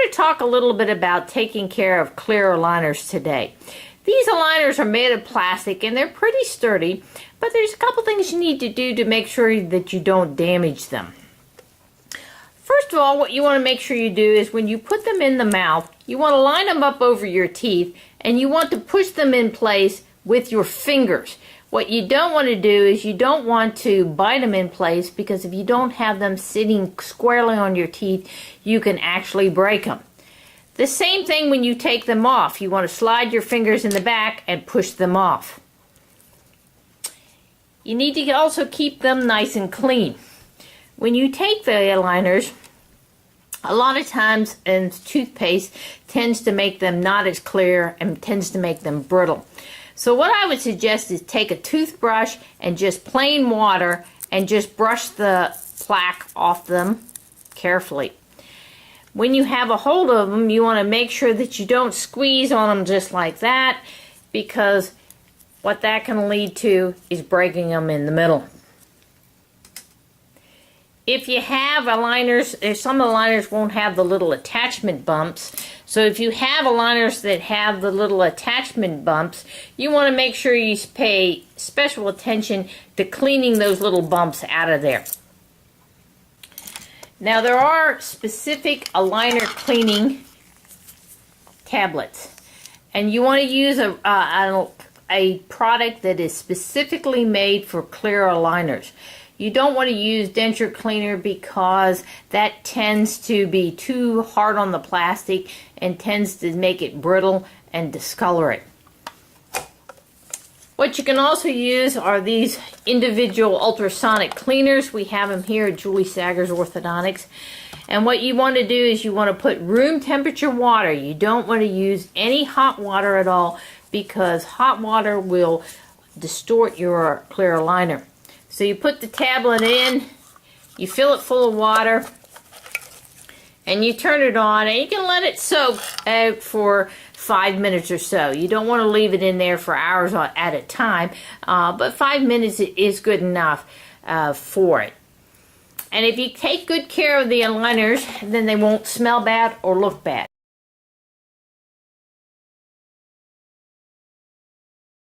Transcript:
going to talk a little bit about taking care of clear aligners today. These aligners are made of plastic and they're pretty sturdy, but there's a couple things you need to do to make sure that you don't damage them. First of all, what you want to make sure you do is when you put them in the mouth, you want to line them up over your teeth and you want to push them in place with your fingers. What you don't want to do is you don't want to bite them in place, because if you don't have them sitting squarely on your teeth, you can actually break them. The same thing when you take them off. You want to slide your fingers in the back and push them off. You need to also keep them nice and clean. When you take the aligners, a lot of times toothpaste tends to make them not as clear and tends to make them brittle. So what I would suggest is take a toothbrush and just plain water and just brush the plaque off them carefully. When you have a hold of them, you want to make sure that you don't squeeze on them just like that, because what that can lead to is breaking them in the middle. If you have aligners, some aligners won't have the little attachment bumps. So if you have aligners that have the little attachment bumps, you want to make sure you pay special attention to cleaning those little bumps out of there. Now there are specific aligner cleaning tablets, and you want to use a product that is specifically made for clear aligners. You don't want to use denture cleaner because that tends to be too hard on the plastic and tends to make it brittle and discolor it. What you can also use are these individual ultrasonic cleaners. We have them here at Staggers Orthodontics. And what you want to do is you want to put room temperature water. You don't want to use any hot water at all, because hot water will distort your clear aligner. So you put the tablet in, you fill it full of water, and you turn it on, and you can let it soak out for 5 minutes or so. You don't want to leave it in there for hours at a time, but 5 minutes is good enough for it. And if you take good care of the aligners, then they won't smell bad or look bad.